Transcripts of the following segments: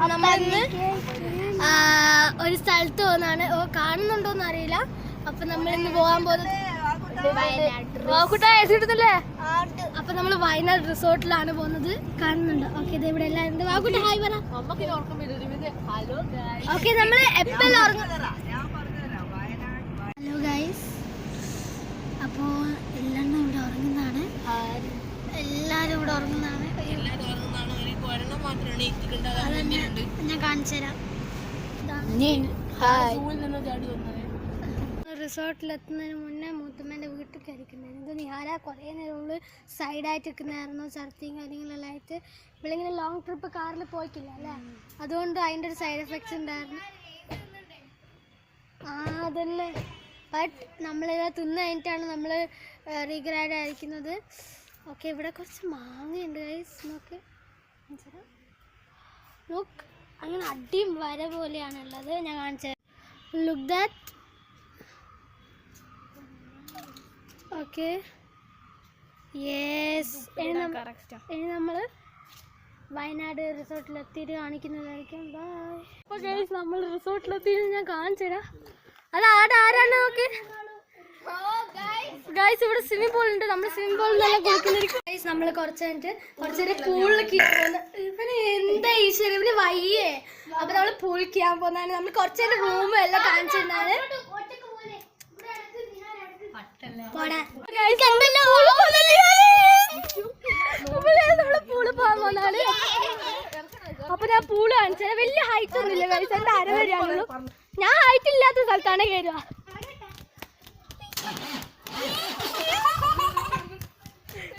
നമ്മളിന്ന് ഒരു സ്ഥലത്ത് പോകുന്നതാണ്. കാണുന്നുണ്ടോന്ന് അറിയില്ല. അപ്പൊ നമ്മളിന്ന് പോകാൻ പോകുന്നത് അപ്പൊ നമ്മള് വയനാട് റിസോർട്ടിലാണ് പോകുന്നത്. കാണുന്നുണ്ടോ? ഓക്കെ, ഇത് ഇവിടെ എല്ലാം ഉണ്ട്. വാക്കുട്ടി ഹായ് പറ. ഓക്കെ, നമ്മള് എപ്പോഴും ഹലോ ഗൈസ്. അപ്പോ എല്ലാവരും ഇവിടെ ഉറങ്ങുന്നതാണ്. എല്ലാരും ഇവിടെ ഉറങ്ങുന്നതാണ്. ഞാൻ കാണിച്ചു തരാം. റിസോർട്ടിലെത്തുന്നതിന് മുന്നേ മൂത്തമ്മേൻ്റെ വീട്ടിൽ കയറിക്കുന്നുണ്ടായിരുന്നു. ഇത് നിഹാര കുറേ നേരം സൈഡായിട്ട് നിൽക്കുന്നതായിരുന്നു. ഛർദിയും കാര്യങ്ങളെല്ലാം ആയിട്ട്. ഇവളിങ്ങനെ ലോങ് ട്രിപ്പ് കാറിൽ പോയിട്ടില്ല അല്ലേ, അതുകൊണ്ട് അതിൻ്റെ ഒരു സൈഡ് എഫക്ട്സ് ഉണ്ടായിരുന്നു. അതന്നെ. ബട്ട് നമ്മളിത് തിന്ന് കഴിഞ്ഞിട്ടാണ് നമ്മൾ റീഗ്രൈഡ് ആയിരിക്കുന്നത്. ഓക്കെ, ഇവിടെ കുറച്ച് മാങ്ങയുണ്ട് ഗൈസ്. നോക്ക് ലുക്ക്, അങ്ങനെ അടിയും വര പോലെയാണുള്ളത്. ഞാൻ കാണിച്ചത്. Look that. Okay, yes. ഇനി നമ്മൾ വയനാട് റിസോർട്ടിലെത്തിയിട്ട് കാണിക്കുന്നതായിരിക്കും. ബൈ. അപ്പോൾ ഗൈസ്, നമ്മൾ റിസോർട്ടിലെത്തിയിട്ട് ഞാൻ കാണിച്ചു തരാം. അത് ആരാണ് നോക്കി ഗൈസ്. ഇവിടെ സ്വിമ്മിംഗ് പൂൾ ഉണ്ട്. നമ്മൾ സ്വിമ്മിംഗ് പൂളിൽ നല്ല കുളിക്കുന്നിരിക്കും ഗൈസ്. നമ്മൾ കുറച്ച് നേരം പൂളിലേക്ക് ഇവന് എന്താ ഈശ്വരൻ, ഇവന് വയ്യേ. അപ്പൊ നമ്മൾ പൂളിൽ ചെയ്യാൻ പോകുന്നതാണ്. നമ്മൾ കുറച്ച് നേരം റൂമും എല്ലാം കാണിച്ചിരുന്നാണ്. പൂള് പോകാൻ പോകുന്നതാണ്. അപ്പൊ ഞാൻ പൂള് കാണിച്ചാൽ വലിയ ഹൈറ്റ് ഒന്നുമില്ല ഗൈസ്. എന്റെ അര വരെയാണുള്ളൂ. ഞാൻ ഹൈറ്റ് ഇല്ലാത്ത സ്ഥലത്താണ് കയറുക.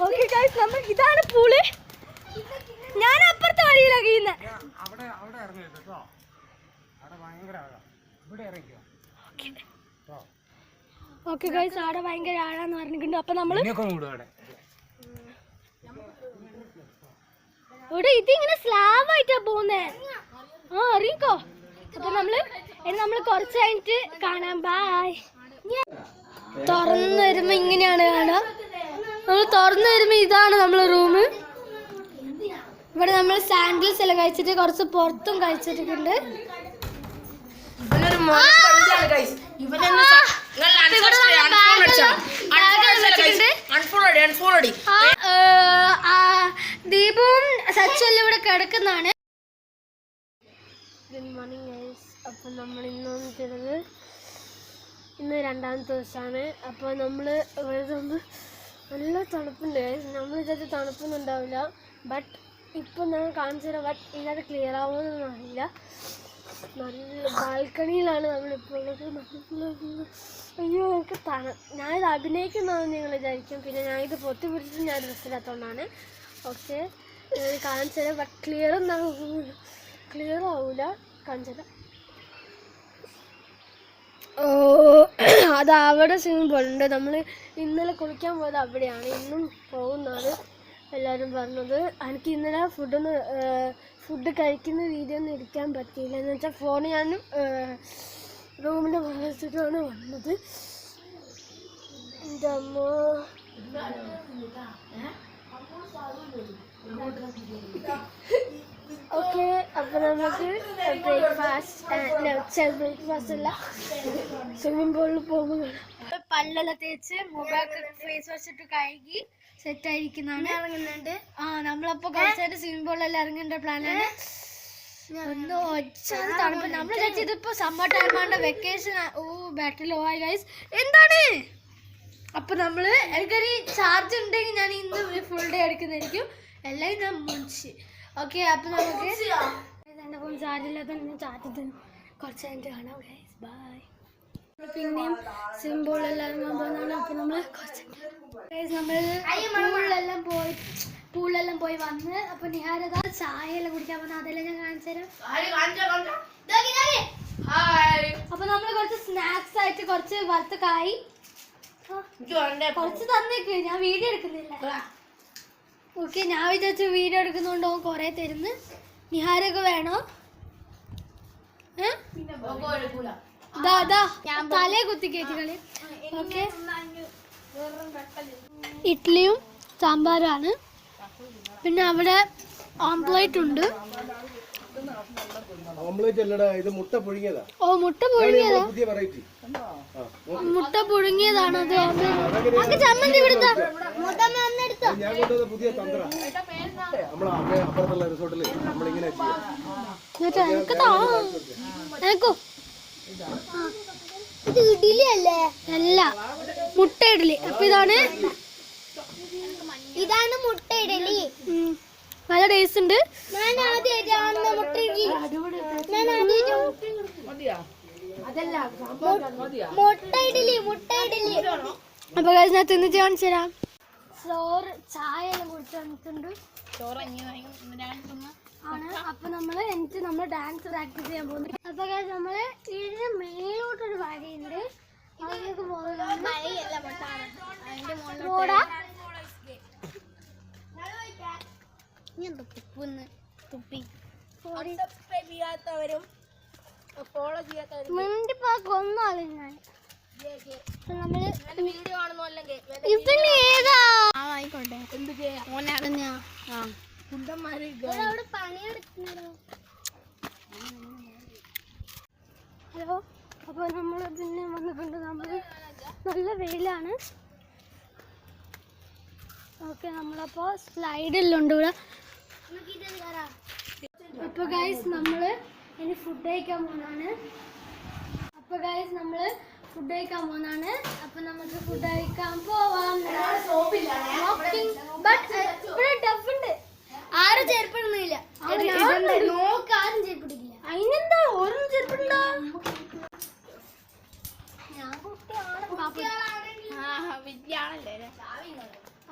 ഓക്കെ ഗൈസ്, നമ്മൾ ഇതാണ് പൂള്. ഞാൻ അപ്പുറത്തെ വഴിയിലാണ് കഴിയുന്നത്. ഓക്കെ ഗൈസ്, അവിടെ ഭയങ്കര ആഴാന്ന് പറഞ്ഞിട്ടുണ്ട്. അപ്പൊ നമ്മള് ഇവിടെ ഇതിങ്ങനെ സ്ലാബ് ആയിട്ടാ പോകുന്നേ. അറിയിക്കോ. അപ്പൊ നമ്മള് കുറച്ച് കഴിഞ്ഞിട്ട് കാണാം. ബായ്. തുറന്നു വരുമ്പോ ഇങ്ങനെയാണ് കാണുക. നമ്മൾ തുറന്നു വരുമ്പോ ഇതാണ് നമ്മളെ റൂം. ഇവിടെ നമ്മൾ സാൻഡിൽസ് എല്ലാം കഴിച്ചിട്ട് കുറച്ച് പുറത്തും കഴിച്ചിട്ടുണ്ട്. ദീപവും സച്ചെല്ലാം ഇവിടെ കിടക്കുന്നതാണ്. Good morning guys. അപ്പം നമ്മൾ ഇന്ന് രണ്ടാമത്തെ ദിവസമാണ്. അപ്പോൾ നമ്മൾ ഇവിടെ നല്ല തണുപ്പുണ്ട് ഗൈസ്. നമ്മൾ വിചാരിച്ച തണുപ്പൊന്നും ഉണ്ടാവില്ല. ബട്ട് ഇപ്പം ഞാൻ കാണിച്ചു തരാം. ബട്ട് ഇതിനകത്ത് ക്ലിയർ ആവുമെന്നൊന്നും അറിയില്ല. നല്ല ബാൽക്കണിയിലാണ് നമ്മളിപ്പോൾ ഉള്ളത്. അയ്യോ, എനിക്ക് ഞാനിത് അഭിനയിക്കുന്നതെന്ന് നിങ്ങൾ വിചാരിക്കും. പിന്നെ ഞാനിത് പൊത്തി പിടിച്ചിട്ട് ഞാൻ ഡ്രസ്സില്ലാത്തതുകൊണ്ടാണ്. ഓക്കെ, കാണിച്ചു തരാം. ബട്ട് ക്ലിയർ ആവില്ല. കാണിച്ചു തരാം. ഓ, അത് അവിടെ സ്വിമ്മിംഗ് പൂൾ ഉണ്ട്. നമ്മൾ ഇന്നലെ കുളിക്കാൻ പോയത് അവിടെയാണ്. ഇന്നും പോകുന്നതാണ് എല്ലാവരും പറഞ്ഞത്. എനിക്ക് ഇന്നലെ ഫുഡ് കഴിക്കുന്ന വീഡിയോ ഒന്നും എടുക്കാൻ പറ്റിയില്ല. എന്ന് വെച്ചാൽ ഫോൺ ഞാൻ റൂമിൻ്റെ വെച്ചിട്ടാണ് വന്നത്. എൻ്റെ അമ്മ. ഓക്കെ, അപ്പോൾ നമുക്ക് ബ്രേക്ക്ഫാസ്റ്റ് അല്ല, സ്വിമ്മിംഗ് പൂളിൽ പോകുമ്പോൾ പല്ലെല്ലാം തേച്ച് മുഖമൊക്കെ ഫേസ് വാഷ് ഇട്ട് കഴുകി സെറ്റ് ആയിരിക്കുന്നതാണ്. ഇറങ്ങുന്നുണ്ട്. നമ്മളപ്പോ കുറച്ചായിട്ട് സ്വിമ്മിംഗ് പൂളിലെല്ലാം ഇറങ്ങേണ്ട പ്ലാനാണ്. തണുപ്പ്. നമ്മൾ ഇതിപ്പോ സമ്മർ ടൈമാണ്, വെക്കേഷൻ. ബാറ്ററി ലോ ആയി ഗൈസ്. എന്താണ്? അപ്പൊ നമ്മള് എനിക്കൊരു ചാർജ് ഉണ്ടെങ്കിൽ ഞാൻ ഇന്ന് ഫുൾ ഡേ എടുക്കുന്നതായിരിക്കും. എല്ലാം ഞാൻ മുടിച്ച്. ഓക്കെ, അപ്പൊ നമുക്ക് എന്റെ ഫോൺ ചാർജ് ഇല്ലാത്തതുകൊണ്ട് ഞാൻ ചാർജ് തന്നു. കുറച്ച് കഴിഞ്ഞിട്ട് കാണാം ഗൈസ്. ബൈ. പിന്നെയും സ്വിമ്മിംഗ് പൂളിലെല്ലാം ഇറങ്ങാൻ പോകുന്നതാണ്. അപ്പൊ നമ്മള് കുറച്ച് പൂളിലെല്ലാം പോയി വന്ന്. അപ്പൊ നിഹാരത ചായ എല്ലാം കുടിക്കാൻ പോകുന്ന അതെല്ലാം ഞാൻ കാണിച്ചു തരാം. അപ്പൊ നമ്മള് കുറച്ച് സ്നാക്സ് ആയിട്ട് കുറച്ച് വറുത്തക്കായി കുറച്ച് തന്നേക്ക്. ഞാൻ വീഡിയോ എടുക്കുന്നില്ല. ഓക്കെ, ഞാൻ വിചാരിച്ചു വീഡിയോ എടുക്കുന്നോണ്ടോ കൊറേ തരുന്ന്. നിഹാരൊക്കെ വേണോ? തലേ കുത്തി കയറ്റി കളി. ഓക്കെ, ഇഡ്ഡലിയും സാമ്പാറാണ്. പിന്നെ അവിടെ ഓംപ്ലേറ്റ് ഉണ്ട്. ഓംലെറ്റ് അല്ലടാ, ഇത് മുട്ട പുഴുങ്ങിയതാ. ഓ മുട്ട പുഴുങ്ങിയതാ, പുതിയ വെറൈറ്റി. മുട്ട പുഴുങ്ങിയതാണ് അത്. ചമ്മന്തി ഇവിടുത്തെ ഞാൻ കൊണ്ടുവന്ന പുതിയ തന്ത്ര. നമ്മളെ അപ്പുറത്തുള്ള റിസോർട്ടില് നമ്മളിങ്ങനെ ഇത് ഇഡ്ഡലി അല്ലേ? അല്ല, മുട്ട ഇഡ്ഡലി. അപ്പൊ ഇതാണ് മുട്ട ഇഡ്ഡലി. നല്ല ടേസ്റ്റ് ഉണ്ട്. അപ്പൊ ഞാൻ തിന്നിട്ട് കാണിച്ചു തരാം. ചോറ് ചായ എല്ലാം കുടിച്ച് വന്നിട്ടുണ്ട്. അപ്പൊ നമ്മൾ ഡാൻസ് പ്രാക്ടീസ് ചെയ്യാൻ പോകുന്നു. അപ്പൊ നമ്മള് ഇതിന് മേലോട്ടൊരു വഴിയുണ്ട്, അതിലേക്ക് പോകുന്നതാണ്. കൊന്നാലും ഞാൻ വീഡിയോ കാണുന്നല്ലെങ്കിൽ ഹലോ. അപ്പോൾ നമ്മൾ പിന്നെ വന്നിട്ടുണ്ട്. നമ്മൾ നല്ല വെയിലാണ്. ഓക്കെ, നമ്മളപ്പോൾ സ്ലൈഡെല്ലാം ഉണ്ട് ഇവിടെ. അപ്പോൾ ഗൈസ് നമ്മൾ ഇനി ഫുഡ് കഴിക്കാൻ പോകുന്നതാണ്. അപ്പോൾ നമുക്ക് ഫുഡ് കഴിക്കാൻ പോവാം. ആരും ചെരുപ്പിടുന്നില്ല. നോക്കാരും ചെരുപ്പിടില്ല. അതിനെന്താ ഓരോ ചെരുപ്പിടണ്ട. ഞാൻ കുട്ടിയാണല്ലേ.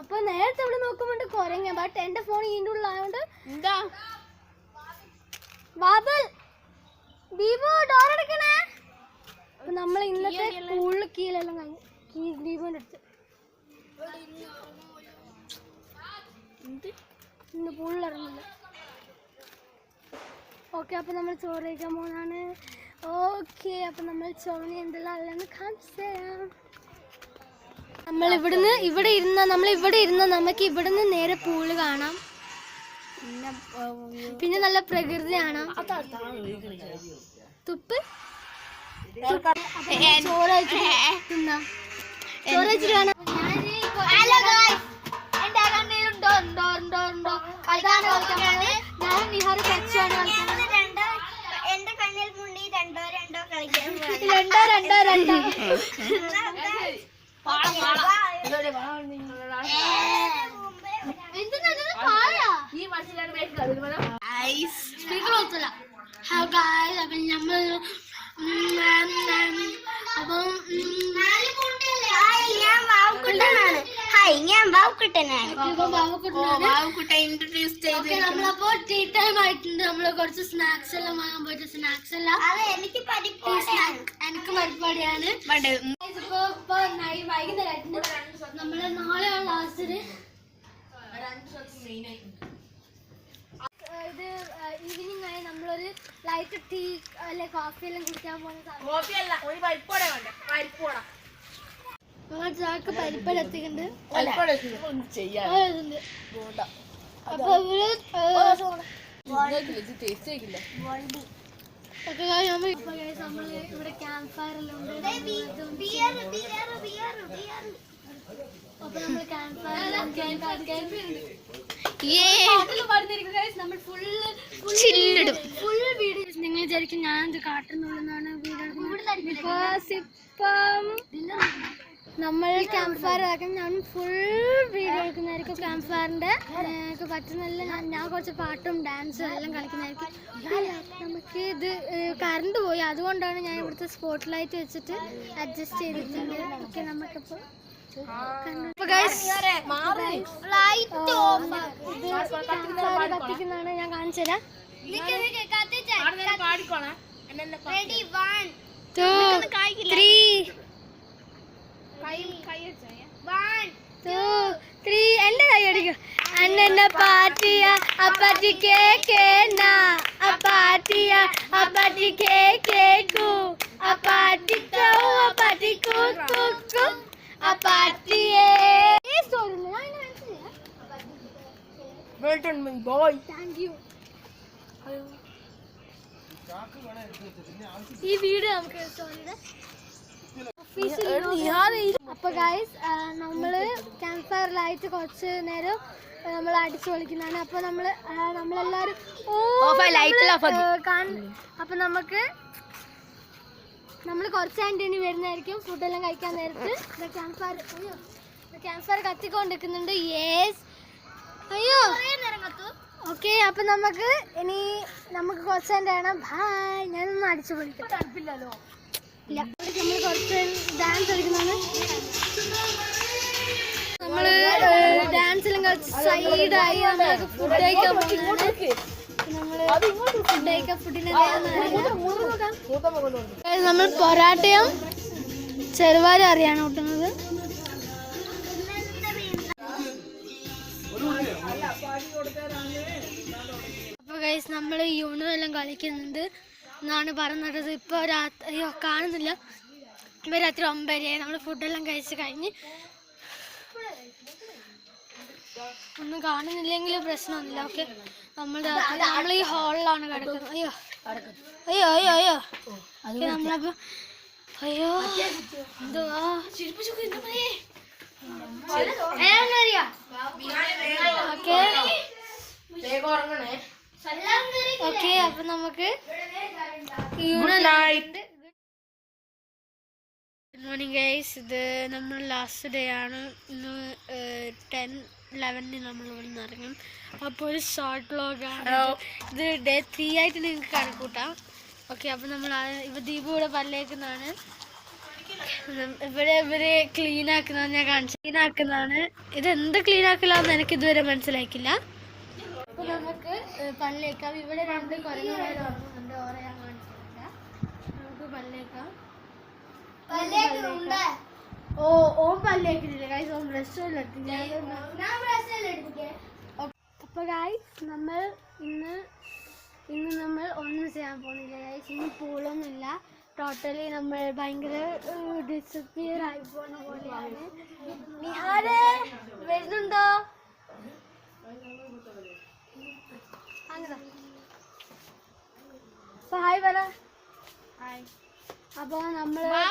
അപ്പൊ നേരത്തെ ഇവിടെ നോക്കുമ്പോണ്ട് കൊരങ്ങ. ബട്ട് എന്റെ ഫോൺ ഇതിന്റെ ഉള്ളായോണ്ട് എന്താ ബാബൽ ദീപു ഡോർ എടുക്കണേ. അപ്പൊ നമ്മൾ ഇന്നത്തെ പൂളിൽ കീഴെല്ലാം കഴിഞ്ഞു. ദീപുവിന്റെ അടുത്ത് ഇന്ന് പൂളിലിറങ്ങില്ല. ഓക്കെ, അപ്പൊ നമ്മൾ ചോറ് കഴിക്കാൻ പോകുന്നതാണ്. ഓക്കെ, അപ്പൊ നമ്മൾ ചോറിന് എന്തെല്ലാം അല്ലെന്ന് കാണിച്ചു തരാം. നമ്മൾ ഇവിടെ ഇരുന്ന നമുക്ക് ഇവിടുന്ന് നേരെ പൂള് കാണാം. പിന്നെ നല്ല പ്രകൃതി കാണാം. തുപ്പ് ചോറ് തിന്നാം. ചോറ് വെച്ചിട്ട് കാണാം. ഞാൻ നിഹാർ കച്ചാണ് എന്റെ കണ്ണിൽ മുണ്ടി രണ്ടോ ഞാൻ നമ്മളപ്പോ ടീ ടൈം ആയിട്ടുണ്ട്. നമ്മള് കുറച്ച് സ്നാക്സ് എല്ലാം വാങ്ങാൻ പോയിട്ട് സ്നാക്സ് എല്ലാം എനിക്ക് പരിപാടിയാണ്. ഇപ്പൊ വൈകുന്നേരമായിട്ടുണ്ട്. നമ്മള് നാളെ ലാസ്റ്റ് ഇത് ഈവനിങ് ആയി നമ്മളൊരു ലൈറ്റ് ടീ അല്ലെ കോഫി എല്ലാം കുടിക്കാൻ പോകുന്ന ചാക്ക് പരിപ്പട എത്തിക്കുന്നുണ്ട്. അപ്പൊ നമ്മള് ഇവിടെ ക്യാമ്പ് ഫയർ എല്ലാം ഉണ്ട്. അപ്പൊ നമ്മള് ക്യാമ്പ് നമ്മൾ ഫുൾ വീഡിയോ നിങ്ങൾ വിചാരിക്കും ഞാൻ ഇത് കാട്ടുന്നുള്ളതാണ് വീഡിയോ. നമ്മൾ ക്യാമ്പ് ഫയർ ആക്കാൻ ഞാൻ ഫുൾ വീഡിയോ എടുക്കുന്നതായിരിക്കും. ക്യാമ്പ് ഫയറിന്റെ എനിക്ക് പറ്റുന്നില്ല. ഞാൻ കുറച്ച് പാട്ടും ഡാൻസും എല്ലാം കളിക്കുന്നതായിരിക്കും. നമുക്ക് ഇത് കറണ്ട് പോയി, അതുകൊണ്ടാണ് ഞാൻ ഇവിടുത്തെ സ്പോട്ട് ലൈറ്റ് വെച്ചിട്ട് അഡ്ജസ്റ്റ് ചെയ്തിട്ടുണ്ട്. ഓക്കെ, നമുക്കിപ്പോൾ കത്തിക്കുന്നതാണ് ഞാൻ കാണിച്ചു തരാം. 1 2 3 എന്റെ കൈ അടിക്കും. അന്നെ പാറ്റിയ അപ്പാറ്റി കേക്കേന അപ്പാറ്റിയ അപ്പാറ്റി കേക്കേക്കു അപ്പാറ്റി കൗ അപ്പാറ്റി കുക്കു അപ്പാറ്റിയേ. Well done, my boy. Thank you. ഈ വീഡിയോ നമുക്ക് അപ്പൊ ഗൈസ് നമ്മള് ക്യാമ്പ് ഫയറിലായിട്ട് കുറച്ച് നേരം നമ്മൾ അടിച്ചു പൊളിക്കുന്നതാണ്. അപ്പൊ നമ്മളെല്ലാരും അപ്പൊ നമ്മൾ കുറച്ച് ആന്റണി വരുന്നതായിരിക്കും ഫുഡെല്ലാം കഴിക്കാൻ നേരത്ത്. ക്യാമ്പ് ഫയർ കത്തിക്കൊണ്ടിരിക്കുന്നുണ്ട്. യേസ് അയ്യോ ഓക്കെ. അപ്പൊ നമുക്ക് കുറച്ച് നേരം വേണം. ഭായ് ഞാനൊന്ന് അടിച്ചു പൊളിക്കാം. തണുപ്പില്ലല്ലോ. ഇല്ല നമ്മൾ കുറച്ച് ഡാൻസ് കളിക്കുന്നതാണ്. നമ്മള് ഡാൻസിലും കളിച്ച് സൈഡായി നമ്മളൊക്കെ ഫുഡ് കഴിക്കാൻ പോകുന്നത്. നമ്മൾ പൊറാട്ടയും ചെറുവാരും അറിയാണ് കൂട്ടുന്നത്. അപ്പൊ ഗൈസ് നമ്മൾ യൂണോ എല്ലാം കളിക്കുന്നുണ്ട് എന്നാണ് പറഞ്ഞത്. ഇപ്പൊ അയ്യോ കാണുന്നില്ല. ഇപ്പൊ രാത്രി 9 നമ്മൾ ഫുഡെല്ലാം കഴിച്ച് കഴിഞ്ഞ് ഒന്നും കാണുന്നില്ലെങ്കിൽ പ്രശ്നമൊന്നുമില്ല. ഓക്കെ നമ്മൾ ഈ ഹാളിലാണ് കിടക്കുന്നത്. അയ്യോ അയ്യോ അയ്യോ അയ്യോ നമ്മളപ്പോ അയ്യോ എന്തുവാ ഓക്കെ. അപ്പൊ നമുക്ക് ഗുഡ് മോർണിംഗ് ഗൈസ്. ഇത് നമ്മൾ ലാസ്റ്റ് ഡേ ആണ്. ഇന്ന് 10-11 നമ്മൾ ഇവിടെ നിന്ന് ഇറങ്ങും. അപ്പോൾ ഒരു ഷോർട്ട് വ്ളോഗാണ് ഇത്. ഡേ 3 ആയിട്ട് നിങ്ങൾക്ക് കണക്കൂട്ടാം. ഓക്കെ. അപ്പോൾ നമ്മൾ ദീപു ഇവിടെ പല്ലേക്കുന്നതാണ്. ഇവര് ക്ലീൻ ആക്കുന്നതാണ് ഞാൻ കാണിച്ചു. ക്ലീൻ ആക്കുന്നതാണ്. ഇത് എന്ത് ക്ലീൻ ആക്കലാന്ന് എനിക്ക് ഇതുവരെ മനസ്സിലാക്കില്ല. അപ്പോൾ നമുക്ക് പല്ലേക്കാം. ഇവിടെ 2 കുരങ്ങന്മാർ വന്നിട്ടുണ്ട്. ഓരോ ഞാൻ കാണിച്ചിട്ടില്ല. നമുക്ക് പല്ലേക്കാം. ഓ പല്ലേക്കില്ല ഗൈസ്. ഓൻ ബ്രഷ് അപ്പൊ ഗൈസ് നമ്മൾ ഇന്ന് നമ്മൾ ഒന്നും ചെയ്യാൻ പോകുന്നില്ല ഗൈസ്. ഇന്ന് പൂളൊന്നുമില്ല. ടോട്ടലി നമ്മൾ ഭയങ്കര ഡിസപ്പിയർ ആയി പോകുന്ന പോലെയാണ്. നിഹാരെ വരുന്നുണ്ടോ? ഹായ് പറ. അപ്പൊ നമ്മള്